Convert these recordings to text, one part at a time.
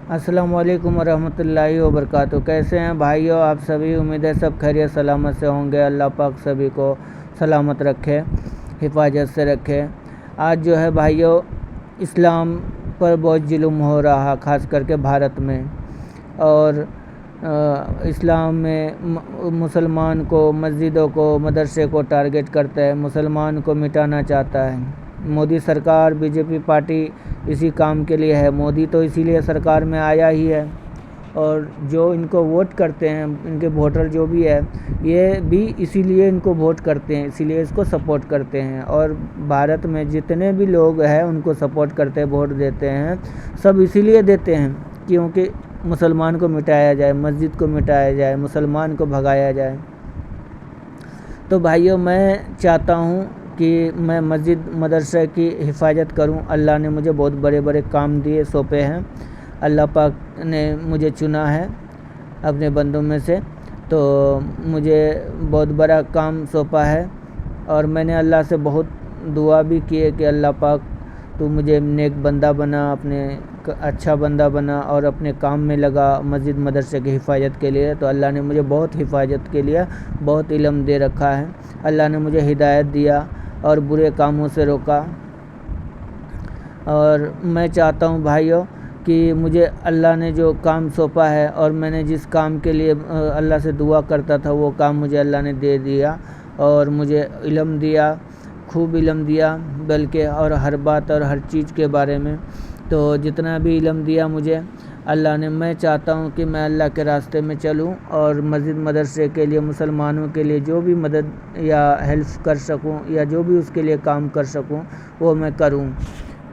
السلام علیکم ورحمۃ اللہ وبرکاتہ۔ کیسے ہیں بھائیو آپ سبھی؟ امید ہے سب خیریت سلامت سے ہوں گے۔ اللہ پاک سبھی کو سلامت رکھے، حفاظت سے رکھے۔ آج جو ہے بھائیو، اسلام پر بہت ظلم ہو رہا، خاص کر کے بھارت میں، اور اسلام میں مسلمان کو، مسجدوں کو، مدرسے کو ٹارگٹ کرتا ہے، مسلمان کو مٹانا چاہتا ہے۔ مودی سرکار، بی جے پی پارٹی اسی کام کے لیے ہے۔ مودی تو اسی لیے سرکار میں آیا ہی ہے، اور جو ان کو ووٹ کرتے ہیں، ان کے ووٹر جو بھی ہے، یہ بھی اسی لیے ان کو ووٹ کرتے ہیں، اسی لیے اس کو سپورٹ کرتے ہیں۔ اور بھارت میں جتنے بھی لوگ ہیں ان کو سپورٹ کرتے ہیں، ووٹ دیتے ہیں، سب اسی لیے دیتے ہیں کیونکہ مسلمان کو مٹایا جائے، مسجد کو مٹایا جائے، مسلمان کو بھگایا جائے۔ تو بھائیو، میں چاہتا ہوں کہ میں مسجد مدرسہ کی حفاظت کروں۔ اللہ نے مجھے بہت بڑے بڑے کام دیے، سونپے ہیں۔ اللہ پاک نے مجھے چنا ہے اپنے بندوں میں سے، تو مجھے بہت بڑا کام سونپا ہے، اور میں نے اللہ سے بہت دعا بھی کی ہے کہ اللہ پاک تو مجھے نیک بندہ بنا، اپنے اچھا بندہ بنا، اور اپنے کام میں لگا مسجد مدرسے کی حفاظت کے لیے۔ تو اللہ نے مجھے بہت حفاظت کے لیے بہت علم دے رکھا ہے۔ اللہ نے مجھے ہدایت دیا اور برے کاموں سے روکا۔ اور میں چاہتا ہوں بھائیو کہ مجھے اللہ نے جو کام سونپا ہے، اور میں نے جس کام کے لیے اللہ سے دعا کرتا تھا، وہ کام مجھے اللہ نے دے دیا، اور مجھے علم دیا، خوب علم دیا، بلکہ اور ہر بات اور ہر چیز کے بارے میں۔ تو جتنا بھی علم دیا مجھے اللہ نے، میں چاہتا ہوں کہ میں اللہ کے راستے میں چلوں، اور مسجد مدرسے کے لیے، مسلمانوں کے لیے جو بھی مدد یا ہیلپ کر سکوں، یا جو بھی اس کے لیے کام کر سکوں، وہ میں کروں۔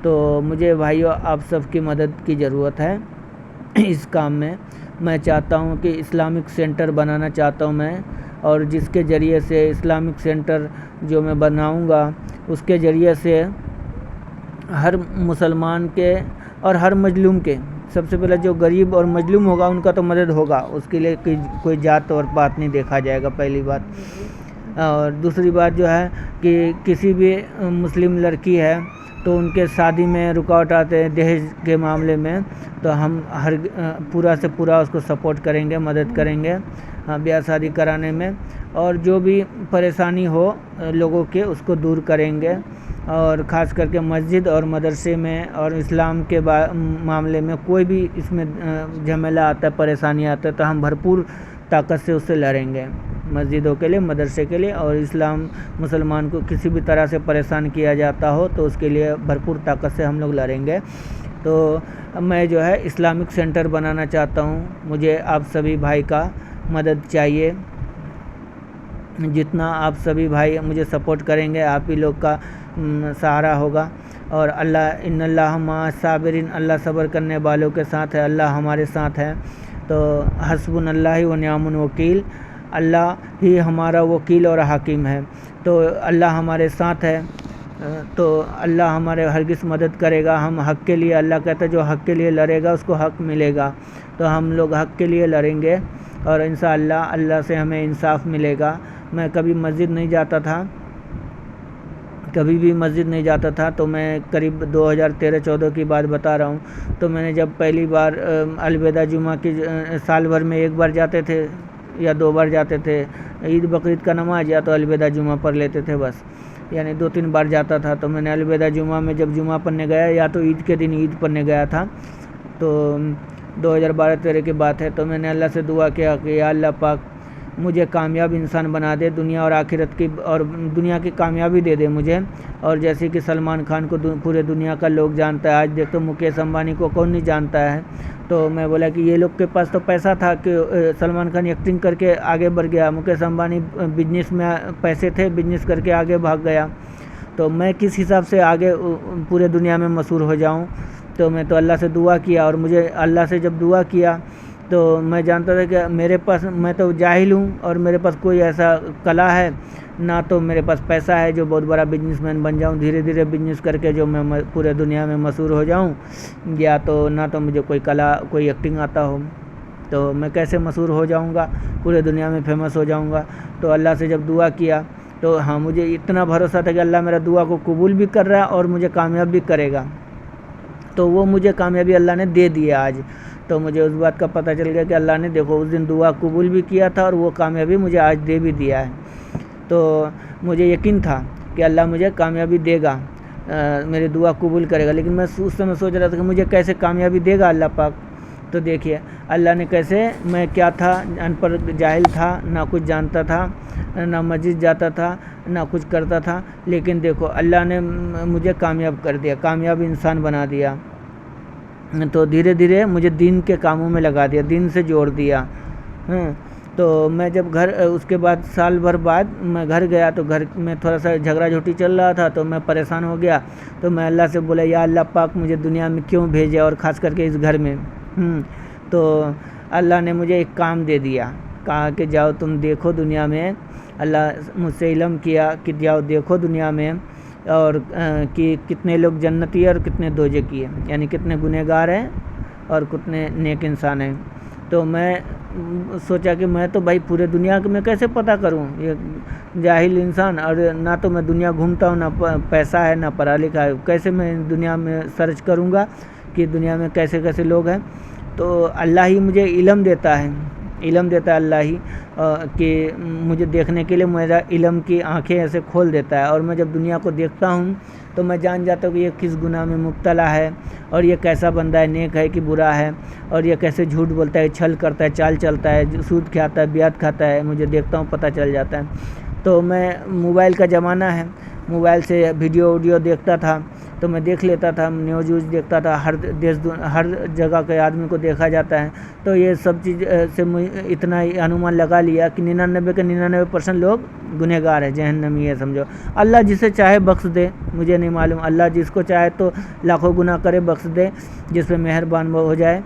تو مجھے بھائیو آپ سب کی مدد کی ضرورت ہے اس کام میں۔ میں چاہتا ہوں کہ اسلامک سینٹر بنانا چاہتا ہوں میں، اور جس کے ذریعے سے اسلامک سینٹر جو میں بناؤں گا، اس کے ذریعے سے ہر مسلمان کے اور ہر مظلوم کے، سب سے پہلے جو غریب اور مظلوم ہوگا ان کا تو مدد ہوگا، اس کے لیے کوئی ذات اور بات نہیں دیکھا جائے گا، پہلی بات۔ اور دوسری بات جو ہے کہ کسی بھی مسلم لڑکی ہے تو ان کے شادی میں رکاوٹ آتے ہیں دہیج کے معاملے میں، تو ہم پورا سے پورا اس کو سپورٹ کریں گے، مدد کریں گے بیاہ شادی کرانے میں، اور جو بھی پریشانی ہو لوگوں کے، اس کو دور کریں گے۔ اور خاص کر کے مسجد اور مدرسے میں اور اسلام کے معاملے میں کوئی بھی اس میں جھمیلہ آتا ہے، پریشانی آتا ہے، تو ہم بھرپور طاقت سے اس سے لڑیں گے، مسجدوں کے لیے، مدرسے کے لیے۔ اور اسلام مسلمان کو کسی بھی طرح سے پریشان کیا جاتا ہو تو اس کے لیے بھرپور طاقت سے ہم لوگ لڑیں گے۔ تو میں جو ہے اسلامک سینٹر بنانا چاہتا ہوں، مجھے آپ سبھی بھائی کا مدد چاہیے۔ جتنا آپ سبھی بھائی مجھے سپورٹ کریں گے، آپ ہی لوگ کا سہارا ہوگا۔ اور اللہ، ان اللہ مع الصابرین، اللہ صبر کرنے والوں کے ساتھ ہے، اللہ ہمارے ساتھ ہے۔ تو حسبنا اللہ و نعم الوکیل، اللہ ہی ہمارا وکیل اور حاکم ہے۔ تو اللہ ہمارے ساتھ ہے، تو اللہ ہمارے ہرگز مدد کرے گا۔ ہم حق کے لیے، اللہ کہتا ہے جو حق کے لیے لڑے گا اس کو حق ملے گا، تو ہم لوگ حق کے لیے لڑیں گے، اور انشاءاللہ اللہ سے ہمیں انصاف ملے گا۔ میں کبھی مسجد نہیں جاتا تھا، کبھی بھی مسجد نہیں جاتا تھا، تو میں قریب 2013-14 کی بات بتا رہا ہوں۔ تو میں نے جب پہلی بار الوداع جمعہ کی، سال بھر میں ایک بار جاتے تھے یا 2 بار جاتے تھے، عید بقرعید کا نماز یا تو الوداع جمعہ پڑھ لیتے تھے بس، یعنی 2-3 بار جاتا تھا۔ تو میں نے الوداع جمعہ میں جب جمعہ پڑھنے گیا، یا تو عید کے دن عید پڑھنے گیا تھا، تو 2012-13 کی بات ہے، تو میں نے اللہ سے دعا کیا کہ یا اللہ پاک مجھے کامیاب انسان بنا دے، دنیا اور آخرت کی، اور دنیا کی کامیابی دے دے مجھے۔ اور جیسے کہ سلمان خان کو پورے دنیا کا لوگ جانتا ہے، آج دیکھو مکیش امبانی کو کون نہیں جانتا ہے۔ تو میں بولا کہ یہ لوگ کے پاس تو پیسہ تھا کہ سلمان خان ایکٹنگ کر کے آگے بڑھ گیا، مکیش امبانی بزنس میں پیسے تھے، بزنس کر کے آگے بھاگ گیا، تو میں کس حساب سے آگے پورے دنیا میں مشہور ہو جاؤں؟ تو میں تو اللہ سے دعا کیا، اور مجھے اللہ سے جب دعا کیا تو میں جانتا تھا کہ میرے پاس، میں تو جاہل ہوں، اور میرے پاس کوئی ایسا کلا ہے نہ، تو میرے پاس پیسہ ہے جو بہت بڑا بزنس مین بن جاؤں، دھیرے دھیرے بزنس کر کے جو میں پورے دنیا میں مشہور ہو جاؤں، یا تو نہ تو مجھے کوئی کلا، کوئی ایکٹنگ آتا ہو، تو میں کیسے مشہور ہو جاؤں گا، پورے دنیا میں فیمس ہو جاؤں گا؟ تو اللہ سے جب دعا کیا تو ہاں، مجھے اتنا بھروسہ تھا کہ اللہ میرا دعا کو قبول بھی کر رہا ہے اور مجھے کامیاب بھی کرے گا، تو وہ مجھے کامیابی اللہ نے دے دی آج۔ تو تو مجھے اس بات کا پتہ چل گیا کہ اللہ نے دیکھو اس دن دعا قبول بھی کیا تھا اور وہ کامیابی مجھے آج دے بھی دیا ہے. تو مجھے یقین تھا کہ اللہ مجھے کامیابی دے گا, میری دعا قبول کرے گا. لیکن میں اس سمے سوچ رہا تھا کہ مجھے کیسے کامیابی دے گا اللہ پاک. تو دیکھیے اللہ نے کیسے, میں کیا تھا, ان پڑھ جاہل تھا, نہ کچھ جانتا تھا, نہ مسجد جاتا تھا, نہ کچھ کرتا تھا, لیکن دیکھو اللہ نے مجھے کامیاب کر دیا, کامیاب انسان بنا دیا. تو دھیرے دھیرے مجھے دین کے کاموں میں لگا دیا, دین سے جوڑ دیا. تو میں جب اس کے بعد سال بھر بعد میں گھر گیا تو گھر میں تھوڑا سا جھگڑا جھوٹی چل رہا تھا, تو میں پریشان ہو گیا. تو میں اللہ سے بولا یا اللہ پاک مجھے دنیا میں کیوں بھیجے, اور خاص کر کے اس گھر میں. تو اللہ نے مجھے ایک کام دے دیا, کہا کہ جاؤ تم دیکھو دنیا میں. اللہ مجھ سے علم کیا کہ جاؤ دیکھو دنیا میں اور کہ کتنے لوگ جنتی ہیں اور کتنے دوزخی ہیں, یعنی کتنے گنہگار ہیں اور کتنے نیک انسان ہیں. تو میں سوچا کہ میں تو بھائی پورے دنیا میں کیسے پتہ کروں, یہ جاہل انسان, اور نہ تو میں دنیا گھومتا ہوں, نہ پیسہ ہے, نہ پڑھا لکھا ہے, کیسے میں دنیا میں سرچ کروں گا کہ دنیا میں کیسے کیسے لوگ ہیں. تو اللہ ہی مجھے علم دیتا ہے اللہ ہی, کہ مجھے دیکھنے کے لیے میرا علم کی آنکھیں ایسے کھول دیتا ہے. اور میں جب دنیا کو دیکھتا ہوں تو میں جان جاتا ہوں کہ یہ کس گناہ میں مبتلا ہے, اور یہ کیسا بندہ ہے, نیک ہے کہ برا ہے, اور یہ کیسے جھوٹ بولتا ہے, چھل کرتا ہے, چال چلتا ہے, سود کھاتا ہے, بیعت کھاتا ہے, مجھے دیکھتا ہوں پتہ چل جاتا ہے. تو میں موبائل کا زمانہ ہے, موبائل سے ویڈیو دیکھتا تھا, تو میں دیکھ لیتا تھا, نیوز دیکھتا تھا, ہر جگہ کے آدمی کو دیکھا جاتا ہے. تو یہ سب چیز سے اتنا ہی انومان لگا لیا کہ 99 کے 99% لوگ گنہگار ہیں, جہنمی ہے سمجھو. اللہ جسے چاہے بخش دے, مجھے نہیں معلوم, اللہ جس کو چاہے تو لاکھوں گناہ کرے بخش دے, جس پہ مہربان ہو جائے.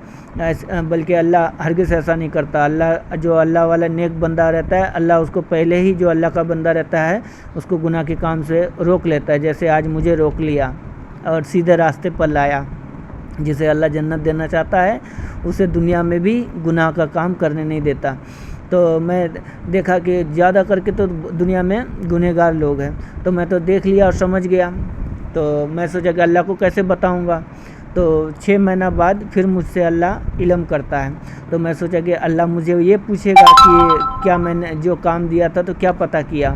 بلکہ اللہ ہرگز ایسا نہیں کرتا. اللہ جو اللہ والا نیک بندہ رہتا ہے, اللہ اس کو پہلے ہی جو اللہ کا بندہ رہتا ہے اس کو گناہ کے کام سے روک لیتا ہے, جیسے آج مجھے روک لیا اور سیدھے راستے پر لایا. جسے اللہ جنت دینا چاہتا ہے اسے دنیا میں بھی گناہ کا کام کرنے نہیں دیتا. تو میں دیکھا کہ زیادہ کر کے تو دنیا میں گنہگار لوگ ہیں, تو میں تو دیکھ لیا اور سمجھ گیا. تو میں سوچا کہ اللہ کو کیسے بتاؤں گا. تو 6 مہینہ بعد پھر مجھ سے اللہ علم کرتا ہے. تو میں سوچا کہ اللہ مجھے یہ پوچھے گا کہ کیا میں نے جو کام دیا تھا تو کیا پتہ کیا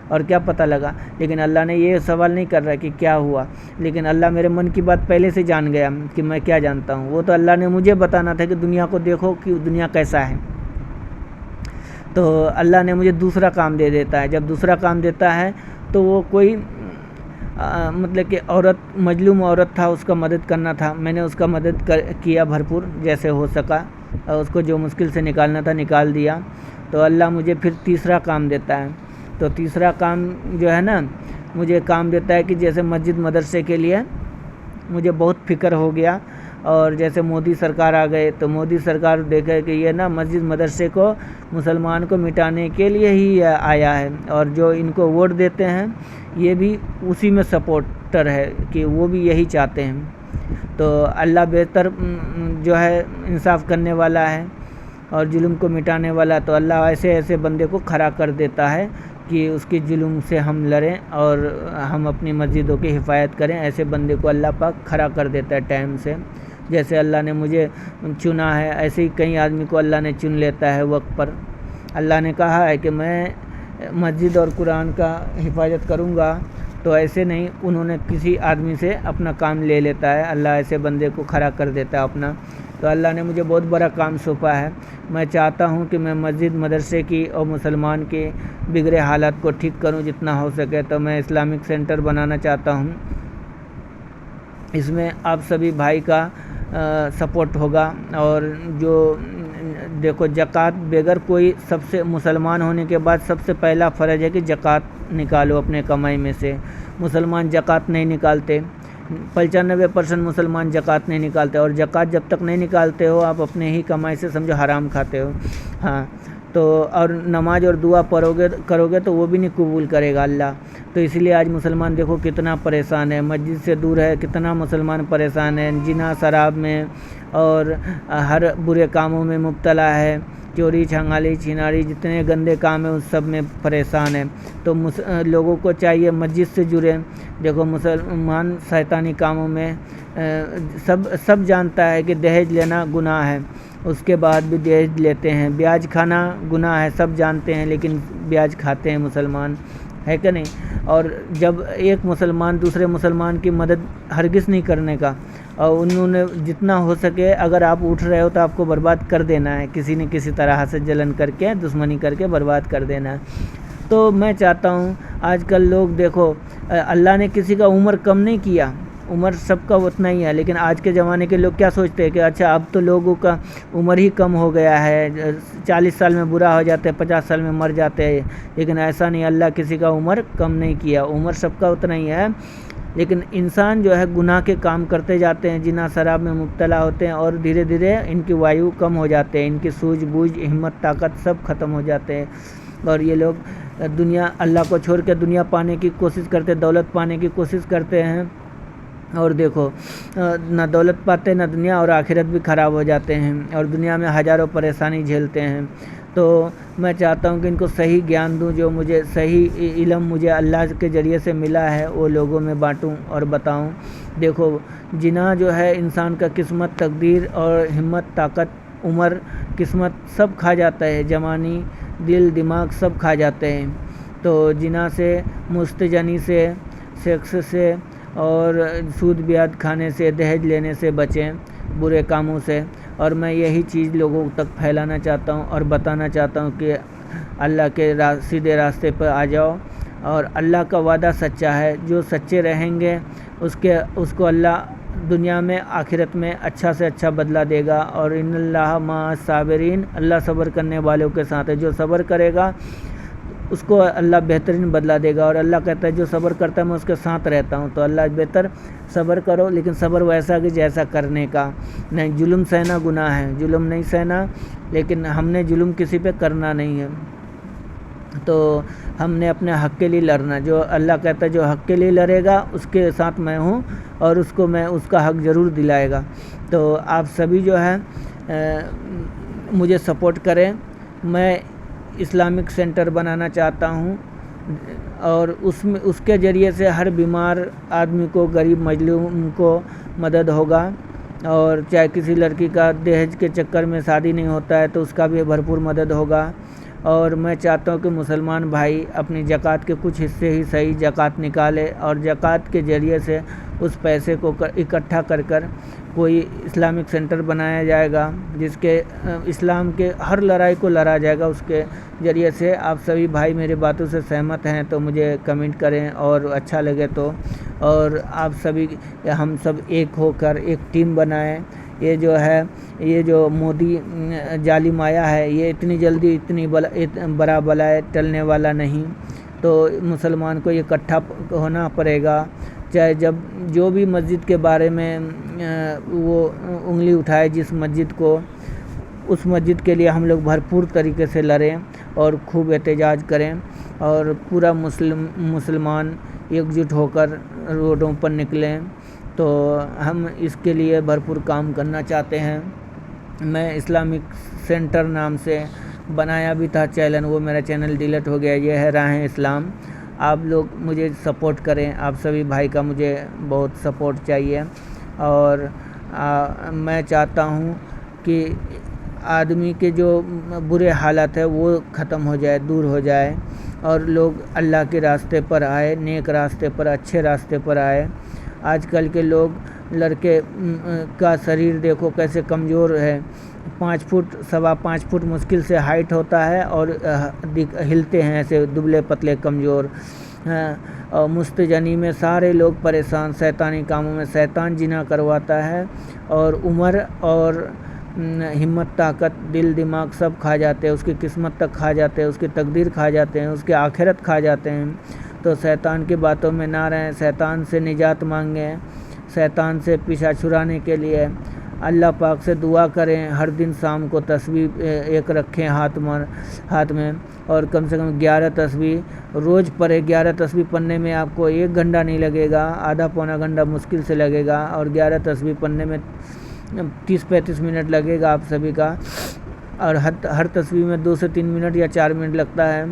اور کیا پتہ لگا. لیکن اللہ نے یہ سوال نہیں کر رہا کہ کیا ہوا, لیکن اللہ میرے من کی بات پہلے سے جان گیا کہ میں کیا جانتا ہوں. وہ تو اللہ نے مجھے بتانا تھا کہ دنیا کو دیکھو کہ دنیا کیسا ہے. تو اللہ نے مجھے دوسرا کام دے دیتا ہے. جب دوسرا کام دیتا ہے تو وہ کوئی مطلب کہ مظلوم عورت تھا, اس کا مدد کرنا تھا. میں نے اس کا مدد کیا بھرپور جیسے ہو سکا, اس کو جو مشکل سے نکالنا تھا نکال دیا. تو اللہ مجھے پھر تیسرا کام دیتا ہے. تو تیسرا کام جو ہے نا, مجھے کام دیتا ہے کہ جیسے مسجد مدرسے کے لیے مجھے بہت فکر ہو گیا. اور جیسے مودی سرکار آ گئے تو مودی سرکار دیکھے کہ یہ نا مسجد مدرسے کو مسلمان کو مٹانے کے لیے ہی آیا ہے, اور جو ان کو ووٹ دیتے ہیں یہ بھی اسی میں سپورٹر ہے کہ وہ بھی یہی چاہتے ہیں. تو اللہ بہتر جو ہے انصاف کرنے والا ہے اور ظلم کو مٹانے والا. تو اللہ ایسے بندے کو کھڑا کر دیتا ہے کہ اس کے ظلم سے ہم لڑیں اور ہم اپنی مسجدوں کی حفاظت کریں. ایسے بندے کو اللہ پاک کھڑا کر دیتا ہے ٹائم سے. جیسے اللہ نے مجھے چنا ہے ایسے ہی کئی آدمی کو اللہ نے چن لیتا ہے وقت پر. اللہ نے کہا ہے کہ میں مسجد اور قرآن کا حفاظت کروں گا, تو ایسے نہیں انہوں نے کسی آدمی سے اپنا کام لے لیتا ہے. اللہ ایسے بندے کو کھڑا کر دیتا ہے اپنا. تو اللہ نے مجھے بہت بڑا کام سونپا ہے. میں چاہتا ہوں کہ میں مسجد مدرسے کی اور مسلمان کے بگڑے حالات کو ٹھیک کروں جتنا ہو سکے. تو میں اسلامک سینٹر بنانا چاہتا ہوں. اس میں آپ سبھی بھائی کا سپورٹ ہوگا. اور جو دیکھو زکوٰۃ بغیر کوئی, سب سے مسلمان ہونے کے بعد سب سے پہلا فرض ہے کہ زکوٰۃ نکالو اپنے کمائی میں سے. مسلمان زکوٰۃ نہیں نکالتے, 95% مسلمان زکوٰۃ نہیں نکالتے. اور زکوٰۃ جب تک نہیں نکالتے ہو آپ اپنے ہی کمائی سے سمجھو حرام کھاتے ہو. ہاں تو اور نماز اور دعا کرو گے تو وہ بھی نہیں قبول کرے گا اللہ. تو اس لیے آج مسلمان دیکھو کتنا پریشان ہے, مسجد سے دور ہے, کتنا مسلمان پریشان ہے, زنا شراب میں اور ہر برے کاموں میں مبتلا ہے. چوری چھنگالی چھیناری جتنے گندے کام ہیں اس سب میں پریشان ہیں. تو لوگوں کو چاہیے مسجد سے جڑیں. دیکھو مسلمان شیطانی کاموں میں سب جانتا ہے کہ دہیج لینا گناہ ہے، اس کے بعد بھی دہیج لیتے ہیں. بیاج کھانا گناہ ہے، سب جانتے ہیں، لیکن بیاج کھاتے ہیں مسلمان، ہے کہ نہیں؟ اور جب ایک مسلمان دوسرے مسلمان کی مدد ہرگز نہیں کرنے کا، اور انہوں نے جتنا ہو سکے اگر آپ اٹھ رہے ہو تو آپ کو برباد کر دینا ہے، کسی نہ کسی طرح سے جلن کر کے دشمنی کر کے برباد کر دینا ہے. تو میں چاہتا ہوں آج کل لوگ دیکھو، اللہ نے کسی کا عمر کم نہیں کیا، عمر سب کا اتنا ہی ہے. لیکن آج کے زمانے کے لوگ کیا سوچتے ہیں کہ اچھا اب تو لوگوں کا عمر ہی کم ہو گیا ہے، 40 سال میں برا ہو جاتے ہیں، 50 سال میں مر جاتے ہیں. لیکن ایسا نہیں، اللہ کسی کا عمر کم نہیں کیا، عمر سب کا اتنا ہی ہے. لیکن انسان جو ہے گناہ کے کام کرتے جاتے ہیں، جنا شراب میں مبتلا ہوتے ہیں، اور دھیرے دھیرے ان کی وایو کم ہو جاتے ہیں، ان کی سوجھ بوجھ ہمت طاقت سب ختم ہو جاتے ہیں. اور یہ لوگ دنیا اللہ کو چھوڑ کے دنیا پانے کی کوشش کرتے، دولت پانے کی کوشش کرتے ہیں. اور دیکھو نہ دولت پاتے نہ دنیا، اور آخرت بھی خراب ہو جاتے ہیں، اور دنیا میں ہزاروں پریشانی جھیلتے ہیں. تو میں چاہتا ہوں کہ ان کو صحیح گیان دوں، جو مجھے صحیح علم مجھے اللہ کے ذریعے سے ملا ہے وہ لوگوں میں بانٹوں اور بتاؤں. دیکھو جنا جو ہے انسان کا قسمت، تقدیر اور ہمت طاقت عمر قسمت سب کھا جاتا ہے، جوانی دل دماغ سب کھا جاتے ہیں. تو جنا سے، مستجنی سے، سیکس سے، اور سود بیعت کھانے سے، دہیج لینے سے بچیں، برے کاموں سے. اور میں یہی چیز لوگوں تک پھیلانا چاہتا ہوں اور بتانا چاہتا ہوں کہ اللہ کے سیدھے راستے پر آ جاؤ. اور اللہ کا وعدہ سچا ہے، جو سچے رہیں گے اس کو اللہ دنیا میں آخرت میں اچھا سے اچھا بدلہ دے گا. اور ان اللہ مع الصابرین، اللہ صبر کرنے والوں کے ساتھ ہے. جو صبر کرے گا اس کو اللہ بہترین بدلہ دے گا. اور اللہ کہتا ہے جو صبر کرتا ہے میں اس کے ساتھ رہتا ہوں. تو اللہ بہتر صبر کرو، لیکن صبر ویسا کہ جیسا کرنے کا نہیں. ظلم سہنا گناہ ہے، ظلم نہیں سہنا، لیکن ہم نے ظلم کسی پہ کرنا نہیں ہے. تو ہم نے اپنے حق کے لیے لڑنا. جو اللہ کہتا ہے جو حق کے لیے لڑے گا اس کے ساتھ میں ہوں، اور اس کو میں اس کا حق ضرور دلائے گا. تو آپ سبھی جو ہے مجھے سپورٹ کریں. میں اسلامک سینٹر بنانا چاہتا ہوں، اور اس کے ذریعے سے ہر بیمار آدمی کو، غریب مظلوم کو مدد ہوگا. اور چاہے کسی لڑکی کا دہیج کے چکر میں شادی نہیں ہوتا ہے تو اس کا بھی بھرپور مدد ہوگا. اور میں چاہتا ہوں کہ مسلمان بھائی اپنی زکوٰۃ کے کچھ حصے ہی صحیح زکوٰۃ نکالے، اور زکوٰۃ کے ذریعے سے اس پیسے کو اکٹھا کر کوئی اسلامک سینٹر بنایا جائے گا، جس کے اسلام کے ہر لڑائی کو لڑا جائے گا اس کے ذریعے سے. آپ سبھی بھائی میرے باتوں سے سہمت ہیں تو مجھے کمنٹ کریں، اور اچھا لگے تو. اور آپ سبھی ہم سب ایک ہو کر ایک ٹیم بنائیں. یہ جو مودی ظالم آیا ہے، یہ اتنی جلدی اتنی بڑا بلائے ٹلنے والا نہیں. تو مسلمان کو یہ اکٹھا ہونا پڑے گا. چاہے جب جو بھی مسجد کے بارے میں وہ انگلی اٹھائے جس مسجد کو، اس مسجد کے لیے ہم لوگ بھرپور طریقے سے لڑیں اور خوب احتجاج کریں، اور پورا مسلمان ایک جٹ ہو کر روڈوں پر نکلیں. تو ہم اس کے لیے بھرپور کام کرنا چاہتے ہیں. میں اسلامک سینٹر نام سے بنایا بھی تھا چینل، وہ میرا چینل ڈیلیٹ ہو گیا. یہ ہے راہ اسلام. آپ لوگ مجھے سپورٹ کریں، آپ سبھی بھائی کا مجھے بہت سپورٹ چاہیے. اور میں چاہتا ہوں کہ آدمی کے جو برے حالات ہے وہ ختم ہو جائے، دور ہو جائے، اور لوگ اللہ کے راستے پر آئے، نیک راستے پر، اچھے راستے پر آئے. آج کل کے لوگ لڑکے کا شریر دیکھو کیسے کمزور ہے. 5 فٹ 5.25 فٹ مشکل سے ہائٹ ہوتا ہے، اور ہلتے ہیں ایسے دبلے پتلے کمزور. اور مستجنی میں سارے لوگ پریشان، شیطانی کاموں میں شیطان جنا کرواتا ہے. اور عمر اور ہمت طاقت دل دماغ سب کھا جاتے ہیں، اس کی قسمت تک کھا جاتے ہیں، اس کی تقدیر کھا جاتے ہیں، اس کی آخرت کھا جاتے ہیں. تو شیطان کی باتوں میں نہ رہیں، شیطان سے نجات مانگیں. شیطان سے پیچھا چھڑانے کے لیے اللہ پاک سے دعا کریں. ہر دن شام کو تسبیح ایک رکھیں ہاتھ میں، اور کم سے کم 11 تسبیح روز پڑھیں. 11 تسبیح پڑھنے میں آپ کو 1 گھنٹہ نہیں لگے گا، آدھا پونا گھنٹہ مشکل سے لگے گا. اور 11 تسبیح پڑھنے میں 30-35 منٹ لگے گا آپ سبھی کا. اور ہر تسبیح میں 2 سے 3 منٹ یا 4 منٹ لگتا ہے.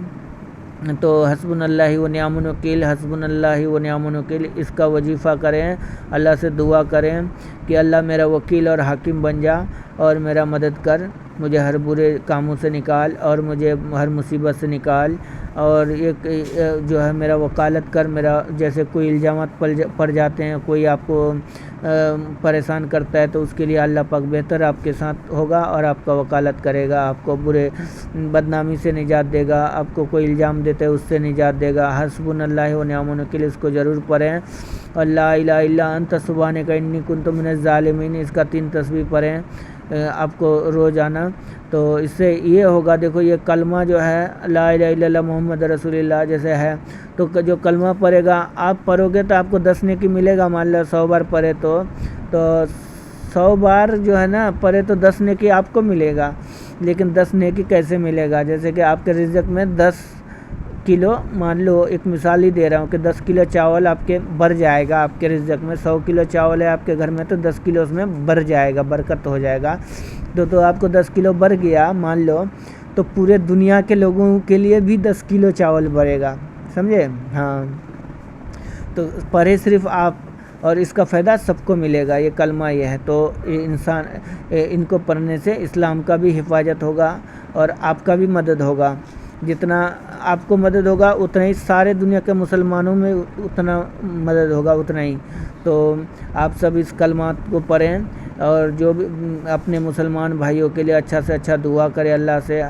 تو حسبنا اللہ و نعم الوکیل، حسبنا اللہ و نعم الوکیل، اس کا وظیفہ کریں. اللہ سے دعا کریں کہ اللہ میرا وکیل اور حاکم بن جا اور میرا مدد کر، مجھے ہر برے کاموں سے نکال اور مجھے ہر مصیبت سے نکال، اور ایک جو ہے میرا وکالت کر. میرا جیسے کوئی الزامات پڑ جاتے ہیں، کوئی آپ کو پریشان کرتا ہے، تو اس کے لیے اللہ پاک بہتر آپ کے ساتھ ہوگا اور آپ کا وکالت کرے گا، آپ کو برے بدنامی سے نجات دے گا، آپ کو کوئی الزام دیتا ہے اس سے نجات دے گا. حسبنا اللہ و نعم الوکیل اس کو ضرور پڑھیں. اور لا الہ الا انت سبحانک انی کنت من الظالمین، اس کا 3 تسبیح پڑھیں آپ کو روزانہ. تو اس سے یہ ہوگا، دیکھو یہ کلمہ جو ہے لا الہ الا اللہ محمد رسول اللہ جیسے ہے، تو جو کلمہ پڑھے گا آپ پڑھو گے تو آپ کو 10 نیکی ملے گا. مان لو 100 بار پڑھے تو 100 بار جو ہے نا پڑھے تو 10 نیکی آپ کو ملے گا. لیکن 10 نیکی کیسے ملے گا؟ جیسے کہ آپ کے رزق میں 10 کلو، مان لو ایک مثال ہی دے رہا ہوں کہ 10 کلو چاول آپ کے بڑھ جائے گا. آپ کے رزق میں 100 کلو چاول ہے آپ کے گھر میں، تو 10 کلو اس میں بڑھ جائے گا، برکت ہو جائے گا. تو آپ کو 10 کلو بڑھ گیا مان لو، تو پورے دنیا کے لوگوں کے لیے بھی 10 کلو چاول بڑھے گا. سمجھے؟ ہاں. تو پڑھے صرف آپ، اور اس کا فائدہ سب کو ملے گا. یہ کلمہ یہ ہے، تو انسان ان کو پڑھنے سے اسلام کا بھی حفاظت ہوگا اور آپ کا بھی مدد ہوگا. جتنا آپ کو مدد ہوگا اتنا ہی سارے دنیا کے مسلمانوں میں اتنا مدد ہوگا، اتنا ہی. تو آپ سب اس کلمات کو پڑھیں اور جو بھی اپنے مسلمان بھائیوں کے لیے اچھا سے اچھا دعا کرے اللہ سے.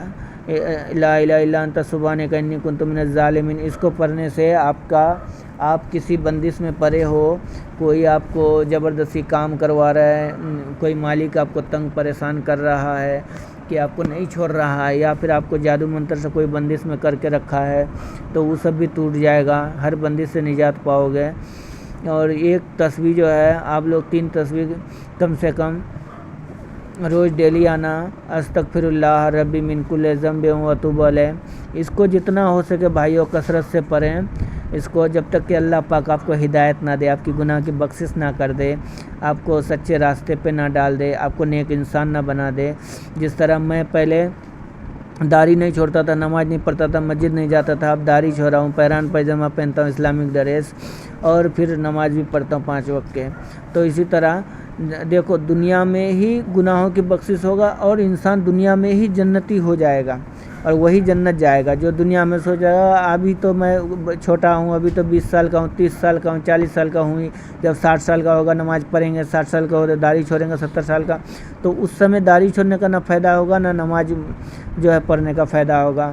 لا الہ الا انت سبحانک انی کنت من الظالمین، اس کو پڑھنے سے آپ کسی بندش میں پڑے ہو، کوئی آپ کو زبردستی کام کروا رہا ہے، کوئی مالک آپ کو تنگ پریشان کر رہا ہے کہ آپ کو نہیں چھوڑ رہا ہے، یا پھر آپ کو جادو منتر سے کوئی بندش میں کر کے رکھا ہے، تو وہ سب بھی ٹوٹ جائے گا، ہر بندش سے نجات پاؤ گے. اور ایک تسبیح جو ہے آپ لوگ 3 تسبیح کم سے کم روز ڈیلی آنا. استغفر اللہ ربی من کل ذنب و اتوب الیہ، اس کو جتنا ہو سکے بھائیوں کثرت سے پڑھیں اس کو، جب تک کہ اللہ پاک آپ کو ہدایت نہ دے، آپ کی گناہ کی بخشش نہ کر دے، آپ کو سچے راستے پہ نہ ڈال دے، آپ کو نیک انسان نہ بنا دے. جس طرح میں پہلے داڑھی نہیں چھوڑتا تھا، نماز نہیں پڑھتا تھا، مسجد نہیں جاتا تھا، اب داڑھی چھوڑا ہوں، پیران پیجامہ پہنتا ہوں اسلامک ڈریس، اور پھر نماز بھی پڑھتا ہوں 5 وقت کے. تو اسی طرح دیکھو دنیا میں ہی گناہوں کی بخشش ہوگا اور انسان دنیا میں ہی جنتی ہو جائے گا اور وہی جنت جائے گا. جو دنیا میں سوچے گا ابھی تو میں چھوٹا ہوں، ابھی تو 20 سال کا ہوں، 30 سال کا ہوں، 40 سال کا ہوں، جب 60 سال کا ہوگا نماز پڑھیں گے، 60 سال کا ہوگا داڑھی چھوڑیں گے 70 سال کا، تو اس سمے داڑھی چھوڑنے کا نہ فائدہ ہوگا نہ نماز جو ہے پڑھنے کا فائدہ ہوگا.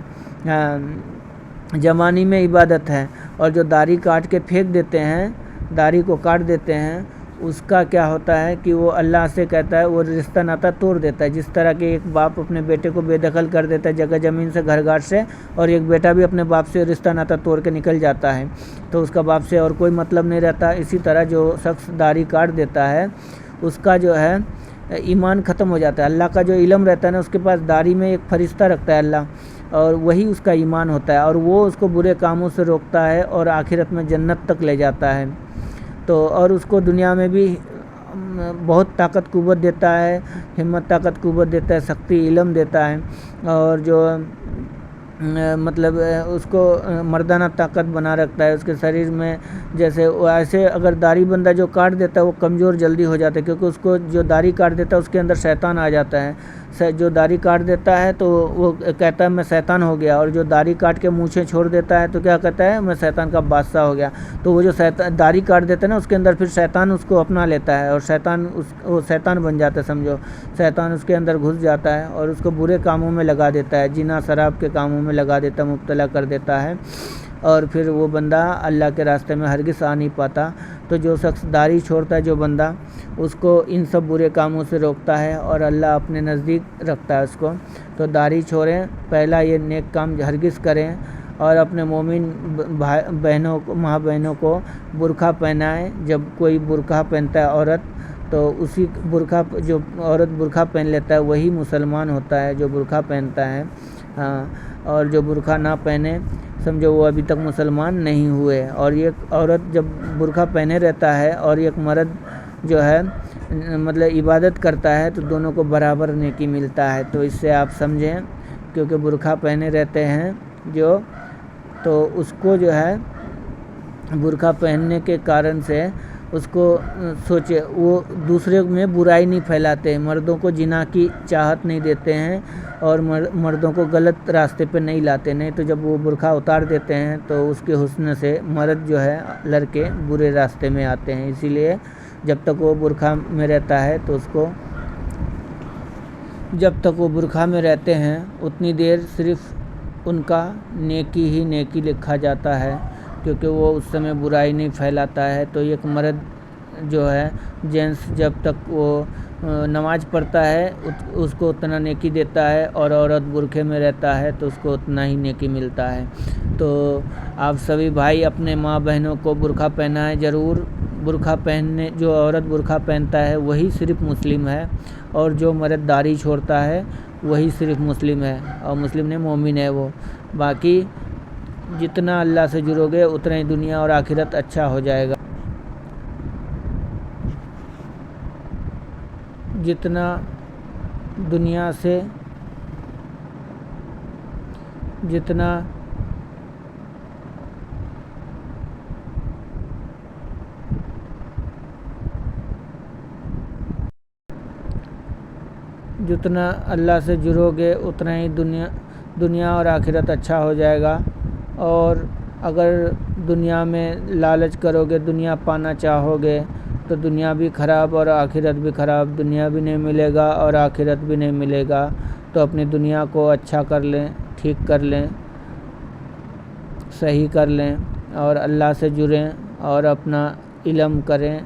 جوانی میں عبادت ہے، اور جو داڑھی کاٹ کے پھینک دیتے ہیں، داڑھی کو کاٹ دیتے ہیں، اس کا کیا ہوتا ہے کہ وہ اللہ سے کہتا ہے، وہ رشتہ ناتا توڑ دیتا ہے. جس طرح کہ ایک باپ اپنے بیٹے کو بے دخل کر دیتا ہے جگہ زمین سے، گھر گھر سے، اور ایک بیٹا بھی اپنے باپ سے رشتہ ناتا توڑ کے نکل جاتا ہے، تو اس کا باپ سے اور کوئی مطلب نہیں رہتا. اسی طرح جو شخص داڑھی کاٹ دیتا ہے اس کا جو ہے ایمان ختم ہو جاتا ہے. اللہ کا جو علم رہتا ہے نا، اس کے پاس داڑھی میں ایک فرشتہ رکھتا ہے اللہ، اور وہی اس کا ایمان ہوتا ہے، اور وہ اس کو برے کاموں سے روکتا ہے اور آخرت میں جنت تک لے جاتا ہے. تو اور اس کو دنیا میں بھی بہت طاقت قوت دیتا ہے، ہمت طاقت قوت دیتا ہے، سختی علم دیتا ہے، اور جو مطلب اس کو مردانہ طاقت بنا رکھتا ہے اس کے شریر میں. جیسے ایسے اگر داڑھی بندہ جو کاٹ دیتا ہے وہ کمزور جلدی ہو جاتا ہے، کیونکہ اس کو جو داڑھی کاٹ دیتا ہے اس کے اندر شیطان آ جاتا ہے. جو داڑھی کاٹ دیتا ہے تو وہ کہتا ہے میں شیطان ہو گیا، اور جو داڑھی کاٹ کے مونچھیں چھوڑ دیتا ہے تو کیا کہتا ہے میں شیطان کا بادشاہ ہو گیا. تو وہ جو داڑھی کاٹ دیتا ہے نا، اس کے اندر پھر شیطان اس کو اپنا لیتا ہے، اور وہ شیطان بن جاتا ہے. سمجھو شیطان اس کے اندر گھس جاتا ہے اور اس کو برے کاموں میں لگا دیتا ہے، زنا شراب کے کاموں میں لگا دیتا ہے، مبتلا کر دیتا ہے، اور پھر وہ بندہ اللہ کے راستے میں ہرگز آ نہیں پاتا. تو جو شخص داڑھی چھوڑتا ہے جو بندہ، اس کو ان سب برے کاموں سے روکتا ہے اور اللہ اپنے نزدیک رکھتا ہے اس کو. تو داڑھی چھوڑیں، پہلا یہ نیک کام ہرگز کریں، اور اپنے مومن بہنوں کو، ماں بہنوں کو برقع پہنائیں. جب کوئی برقع پہنتا ہے عورت، تو اسی برقع جو عورت برقع پہن لیتا ہے وہی مسلمان ہوتا ہے جو برقع پہنتا ہے. اور جو برقع نہ پہنے سمجھو وہ ابھی تک مسلمان نہیں ہوئے. اور ایک عورت جب برقع پہنے رہتا ہے اور ایک مرد جو ہے مطلب عبادت کرتا ہے تو دونوں کو برابر نیکی ملتا ہے. تو اس سے آپ سمجھیں، کیونکہ برقع پہنے رہتے ہیں جو، تو اس کو جو ہے برقع پہننے کے کارن سے اس کو سوچے وہ دوسرے میں برائی نہیں پھیلاتے ہیں، مردوں کو زنا کی چاہت نہیں دیتے ہیں اور مردوں کو غلط راستے پہ نہیں لاتے. نہیں تو جب وہ برقع اتار دیتے ہیں تو اس کے حسن سے مرد جو ہے لڑکے برے راستے میں آتے ہیں. اسی لیے جب تک وہ برقع میں رہتا ہے تو اس کو، جب تک وہ برقع میں رہتے ہیں اتنی دیر صرف ان کا نیکی ہی نیکی لکھا جاتا ہے، کیونکہ وہ اس سمے برائی نہیں پھیلاتا ہے. تو ایک مرد جو ہے جینس جب تک وہ نماز پڑھتا ہے اس کو اتنا نیکی دیتا ہے، اور عورت برقعے میں رہتا ہے تو اس کو اتنا ہی نیکی ملتا ہے. تو آپ سبھی بھائی اپنے ماں بہنوں کو برقع پہنائیں ضرور. برقع پہننے، جو عورت برقع پہنتا ہے وہی صرف مسلم ہے، اور جو مرد داڑھی چھوڑتا ہے وہی صرف مسلم ہے، اور مسلم نے مومن ہے وہ. باقی جتنا اللہ سے جڑو گے اتنا ہی دنیا اور آخرت اچھا ہو جائے گا. جتنا دنیا سے جتنا اللہ سے جڑو گے اتنا ہی دنیا اور آخرت اچھا ہو جائے گا. اور اگر دنیا میں لالچ کرو گے، دنیا پانا چاہو گے تو دنیا بھی خراب اور آخرت بھی خراب. دنیا بھی نہیں ملے گا اور آخرت بھی نہیں ملے گا. تو اپنی دنیا کو اچھا کر لیں، ٹھیک کر لیں، صحیح کر لیں، اور اللہ سے جڑیں اور اپنا علم کریں.